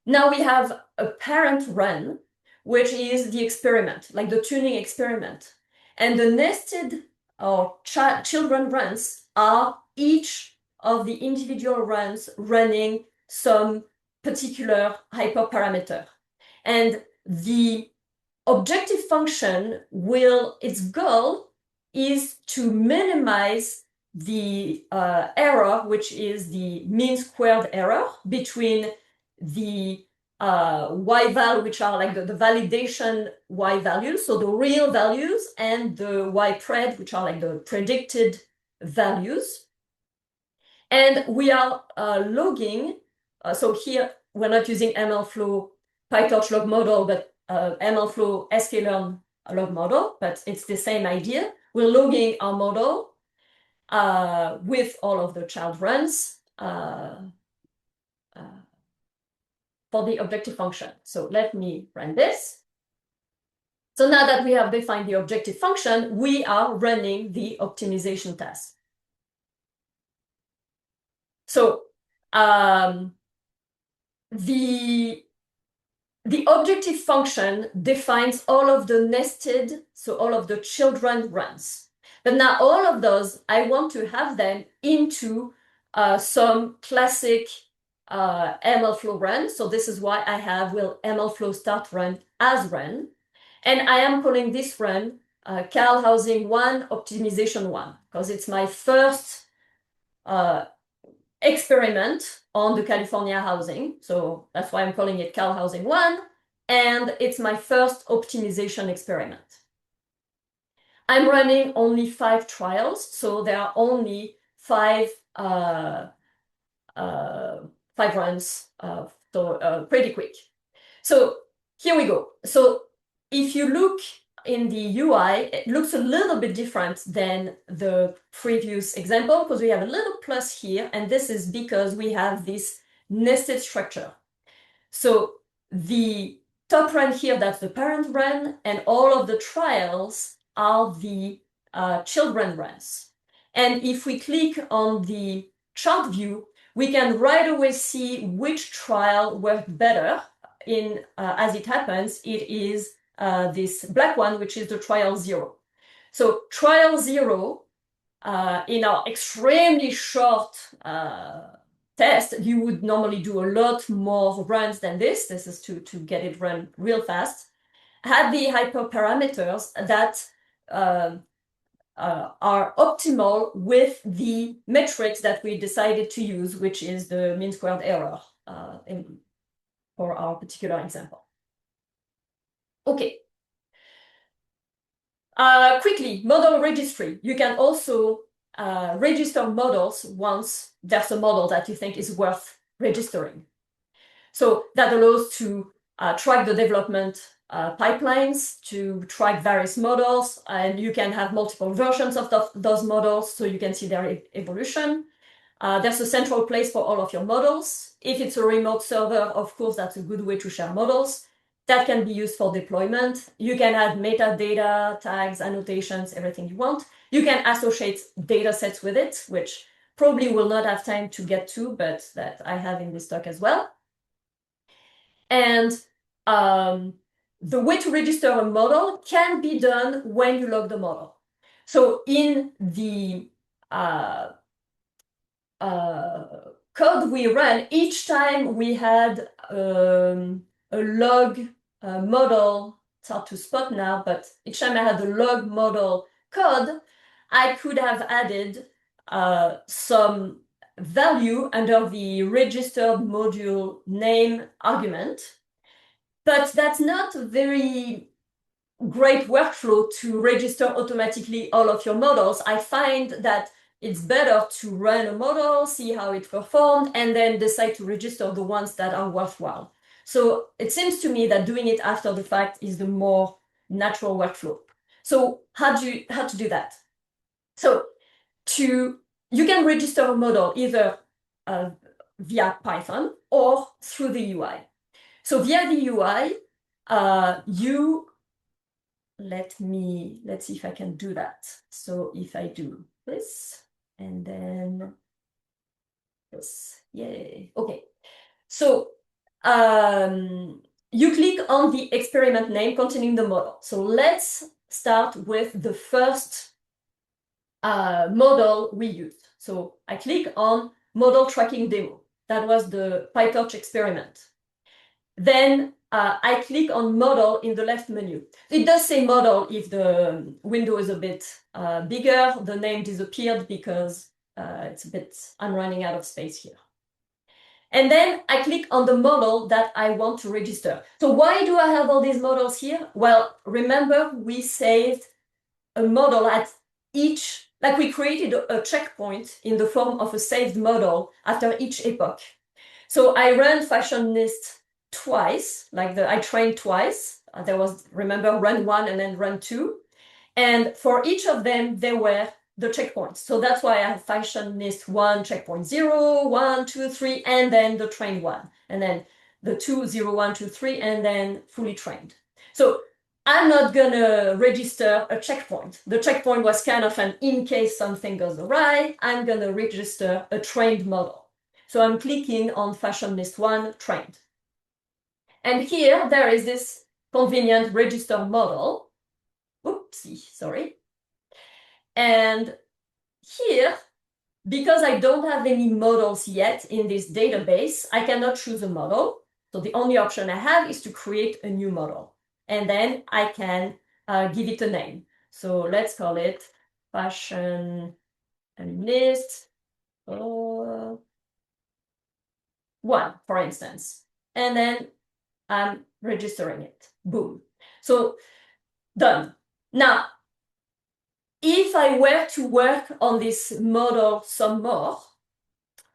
now we have a parent run, which is the experiment, like the tuning experiment. And the nested or children runs are each of the individual runs running some particular hyperparameter. And the objective function its goal is to minimize the error, which is the mean squared error between the y-val, which are like the validation y-values, so the real values, and the y-pred, which are like the predicted values. And we are logging, so here we're not using MLflow PyTorch log model, but MLflow sklearn log model, but it's the same idea. We're logging our model with all of the child runs for the objective function. So let me run this. So now that we have defined the objective function, we are running the optimization task. So the objective function defines all of the nested, so all of the children runs. But now all of those, I want to have them into some classic MLflow run. So this is why I have MLflow start run as run. And I am calling this run Cal Housing 1 Optimization 1, because it's my first experiment on the California housing. So that's why I'm calling it Cal Housing 1. And it's my first optimization experiment. I'm running only 5 trials, so there are only 5 runs, so pretty quick. So here we go. So if you look in the UI, it looks a little bit different than the previous example because we have a little plus here, and this is because we have this nested structure. So the top run here, that's the parent run, and all of the trials are the children runs. And if we click on the chart view, we can right away see which trial worked better. As it happens, it is this black one, which is the trial 0. So trial 0, in our extremely short test, you would normally do a lot more runs than this. This is to get it run real fast. Had the hyperparameters that are optimal with the metrics that we decided to use, which is the mean squared error for our particular example. Okay. Quickly, model registry. You can also register models once there's a model that you think is worth registering. So that allows to track the development pipelines, to track various models, and you can have multiple versions of those models so you can see their evolution. There's a central place for all of your models. If it's a remote server, of course, that's a good way to share models. That can be used for deployment. You can add metadata, tags, annotations, everything you want. You can associate data sets with it, which probably will not have time to get to, but that I have in this talk as well. And the way to register a model can be done when you log the model. So in the code we ran, each time we had a log model, it's hard to spot now, but each time I had the log model code, I could have added some value under the registered module name argument. But that's not a very great workflow to register automatically all of your models. I find that it's better to run a model, see how it performed, and then decide to register the ones that are worthwhile. So it seems to me that doing it after the fact is the more natural workflow. So how to do that? So you can register a model either via Python or through the UI. So via the UI, let's see if I can do that. So if I do this and then this, yay, okay. So you click on the experiment name containing the model. So let's start with the first model we used. So I click on model tracking demo. That was the PyTorch experiment. Then I click on model in the left menu. It does say model if the window is a bit bigger. The name disappeared because I'm running out of space here. And then I click on the model that I want to register. So why do I have all these models here? Well, remember we saved a model at each, like we created a checkpoint in the form of a saved model after each epoch. So I ran fashionist twice, I trained twice. There was, remember, run 1 and then run 2. And for each of them, there were the checkpoints. So that's why I have fashionist 1, checkpoint 0, 1, 2, 3, and then the trained 1. And then the 2, 0, 1, 2, 3, and then fully trained. So I'm not gonna register a checkpoint. The checkpoint was kind of an in case something goes awry, I'm gonna register a trained model. So I'm clicking on fashionist 1 trained. And here there is this convenient register model. Oopsie, sorry. And here, because I don't have any models yet in this database, I cannot choose a model. So the only option I have is to create a new model. And then I can give it a name. So let's call it fashion and list 1, for instance. And then I'm registering it. Boom. So done. Now, if I were to work on this model some more,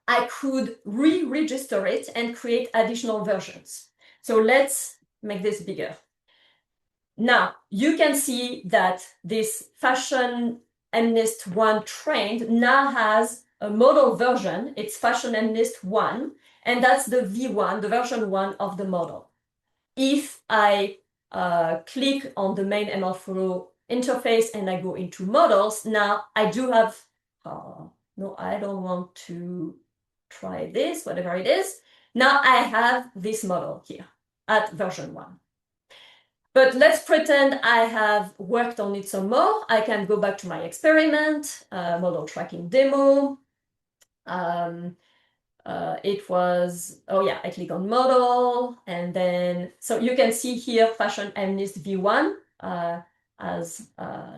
I could re-register it and create additional versions. So let's make this bigger. Now, you can see that this fashion MNIST 1 trained now has a model version. It's fashion MNIST 1, and that's the V1, the version 1 of the model. If I click on the main MLflow interface and I go into models, now I do have, no, I don't want to try this, whatever it is. Now I have this model here at version 1. But let's pretend I have worked on it some more. I can go back to my experiment, model tracking demo. It was, oh yeah, I click on model, and then, so you can see here fashion MNIST V1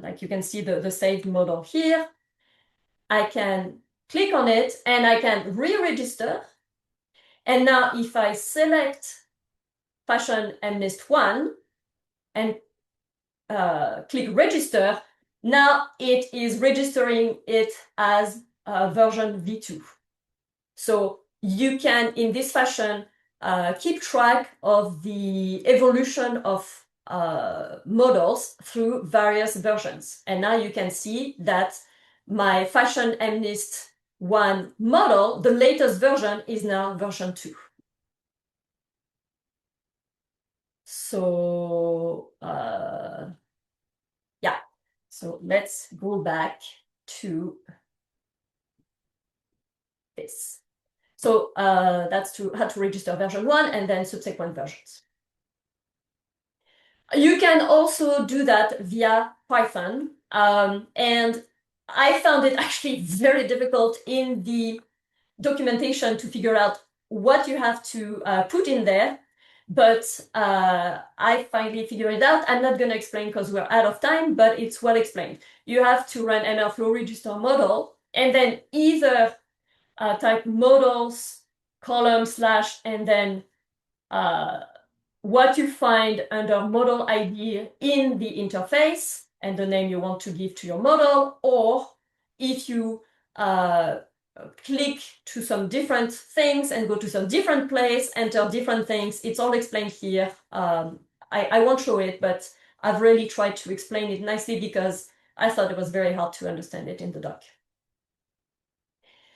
like you can see the saved model here. I can click on it and I can re-register. And now if I select fashion MNIST 1 and click register, now it is registering it as version V2. So you can, in this fashion, keep track of the evolution of models through various versions. And now you can see that my fashion MNIST 1 model, the latest version is now version 2. So yeah, so let's go back to this. So that's how to register version 1 and then subsequent versions. You can also do that via Python. And I found it actually very difficult in the documentation to figure out what you have to put in there. But I finally figured it out. I'm not going to explain because we're out of time, but it's well explained. You have to run MLflow register model, and then either type models, column slash, and then what you find under model ID in the interface and the name you want to give to your model, or if you click to some different things and go to some different place, enter different things, it's all explained here. I won't show it, but I've really tried to explain it nicely because I thought it was very hard to understand it in the doc.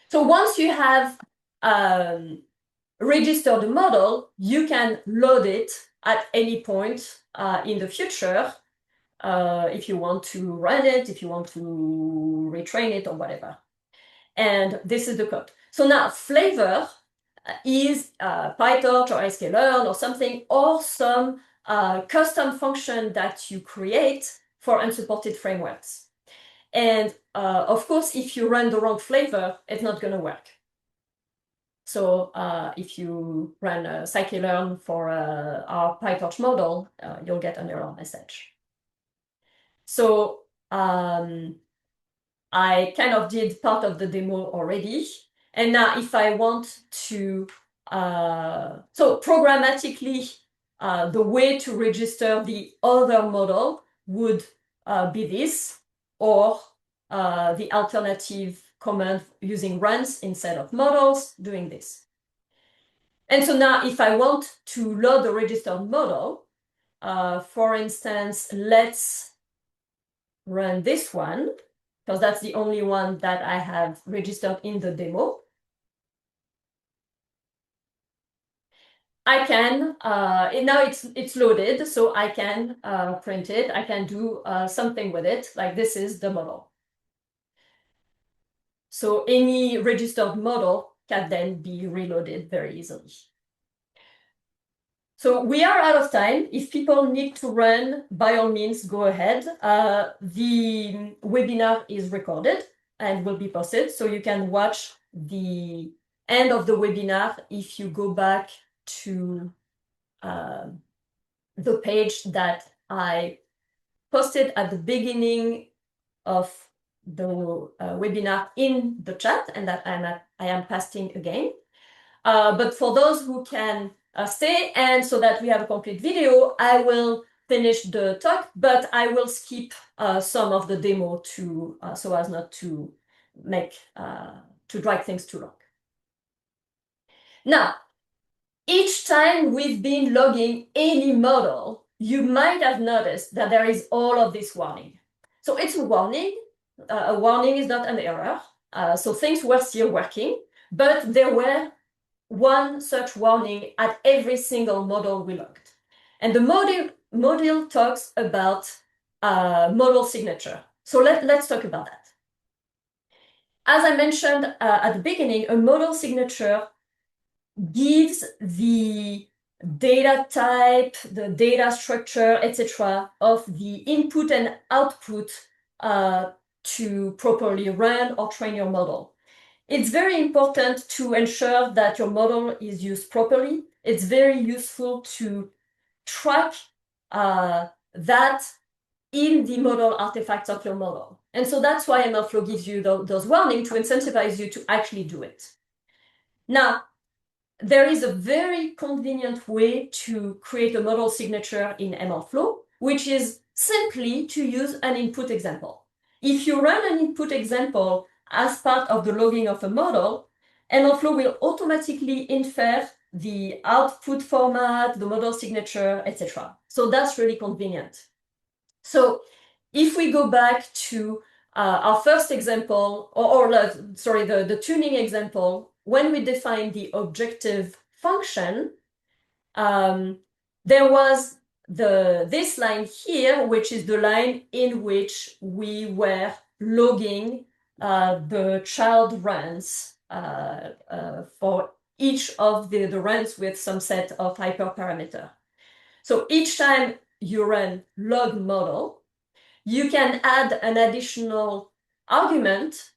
So once you have registered the model, you can load it at any point in the future if you want to run it, if you want to retrain it or whatever. And this is the code. So now flavor is PyTorch or sklearn or something, or some custom function that you create for unsupported frameworks. And of course, if you run the wrong flavor, it's not going to work. So if you run scikit-learn for our PyTorch model, you'll get an error message. So I kind of did part of the demo already. And now if I want to, so programmatically, the way to register the other model would be this, or the alternative command using runs instead of models, doing this. And so now if I want to load the registered model, for instance, let's run this one, because that's the only one that I have registered in the demo. I can, now it's loaded, so I can print it. I can do something with it, like this is the model. So any registered model can then be reloaded very easily. So we are out of time. If people need to run, by all means, go ahead. The webinar is recorded and will be posted, so you can watch the end of the webinar if you go back to the page that I posted at the beginning of the webinar in the chat, and that I am pasting again. But for those who can stay, and so that we have a complete video, I will finish the talk, but I will skip some of the demo to so as not to make to drag things too long. Now, each time we've been logging any model, you might have noticed that there is all of this warning. So it's a warning. A warning is not an error. So things were still working, but there were one such warning at every single model we logged. And the module talks about model signature. So let's talk about that. As I mentioned at the beginning, a model signature gives the data type, the data structure, etc., of the input and output to properly run or train your model. It's very important to ensure that your model is used properly. It's very useful to track that in the model artifacts of your model. And so that's why MLflow gives you those warnings to incentivize you to actually do it. Now, there is a very convenient way to create a model signature in MLflow, which is simply to use an input example. If you run an input example as part of the logging of a model, MLflow will automatically infer the output format, the model signature, etc. So that's really convenient. So if we go back to our first example, the tuning example, when we define the objective function, there was this line here, which is the line in which we were logging the child runs for each of the runs with some set of hyperparameter. So each time you run log model, you can add an additional argument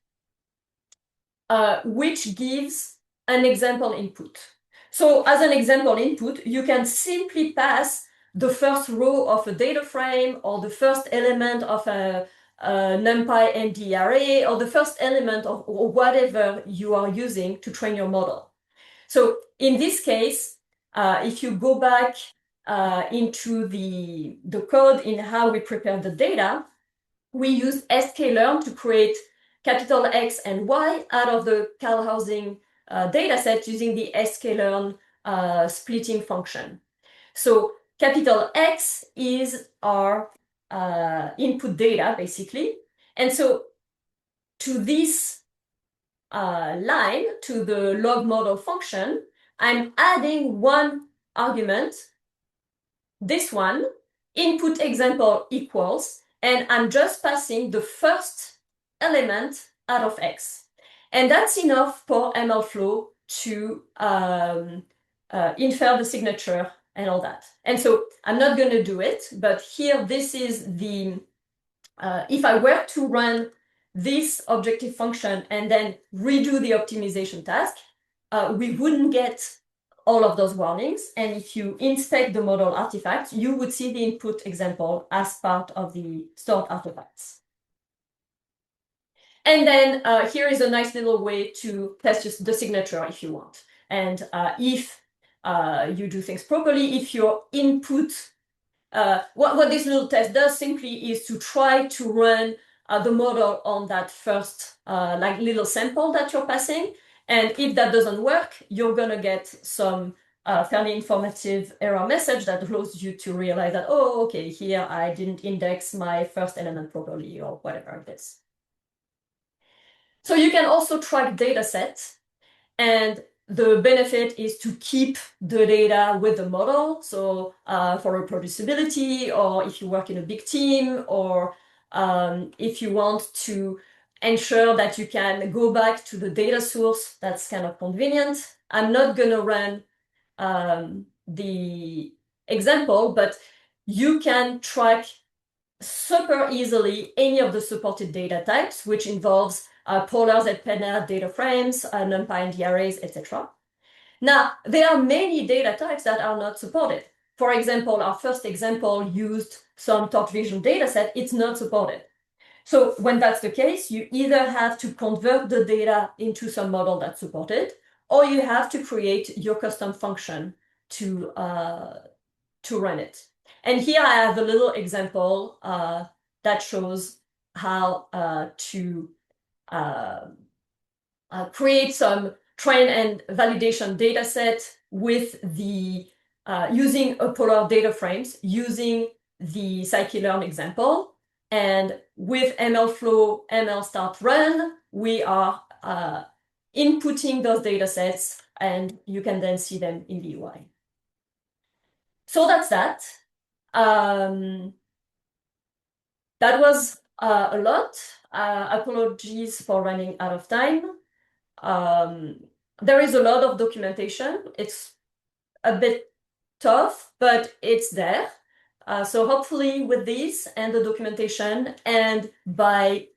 which gives an example input. So as an example input, you can simply pass the first row of a data frame or the first element of a NumPy and the array, or the first element of or whatever you are using to train your model. So in this case, if you go back into the code in how we prepare the data, we used sklearn to create capital X and Y out of the Cal housing dataset using the sklearn splitting function. So capital X is our input data, basically. And so to this line, to the log model function, I'm adding one argument, this one, input example equals, and I'm just passing the first element out of X. And that's enough for MLflow to infer the signature and all that. And so I'm not going to do it, but here this is the, if I were to run this objective function and then redo the optimization task, we wouldn't get all of those warnings. And if you inspect the model artifacts, you would see the input example as part of the stored artifacts. And then here is a nice little way to test just the signature if you want. And if you do things properly, if your input, what this little test does simply is to try to run the model on that first like little sample that you're passing. And if that doesn't work, you're gonna get some fairly informative error message that allows you to realize that, oh, okay, here I didn't index my first element properly or whatever it is. So you can also track data sets, and the benefit is to keep the data with the model. So for reproducibility, or if you work in a big team, or if you want to ensure that you can go back to the data source, that's kind of convenient. I'm not going to run the example, but you can track super easily any of the supported data types, which involves polars and penner data frames, NumPy and the arrays, etc. Now, there are many data types that are not supported. For example, our first example used some torch vision dataset, it's not supported. So when that's the case, you either have to convert the data into some model that's supported, or you have to create your custom function to run it. And here I have a little example that shows how to create some train and validation data set with the using a polar data frames, using the scikit-learn example. And with MLflow, ML start run, we are inputting those data sets, and you can then see them in the UI. So that's that. That was a lot. Apologies for running out of time. There is a lot of documentation. It's a bit tough, but it's there. So hopefully with this and the documentation, and by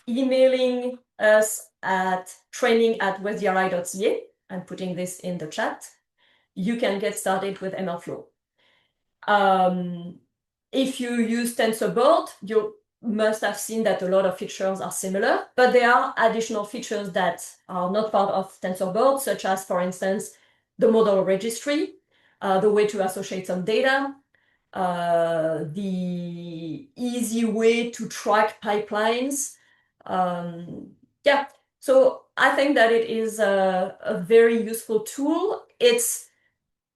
emailing us at training@wesdri.ca, I'm putting this in the chat, you can get started with MLflow. If you use TensorBoard, you must have seen that a lot of features are similar, but there are additional features that are not part of TensorBoard, such as, for instance, the model registry, the way to associate some data, the easy way to track pipelines. Yeah, so I think that it is a very useful tool. It's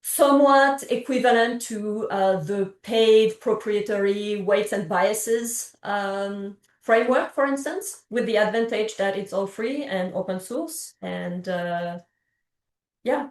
somewhat equivalent to the paid proprietary weights and biases framework, for instance, with the advantage that it's all free and open source. And yeah,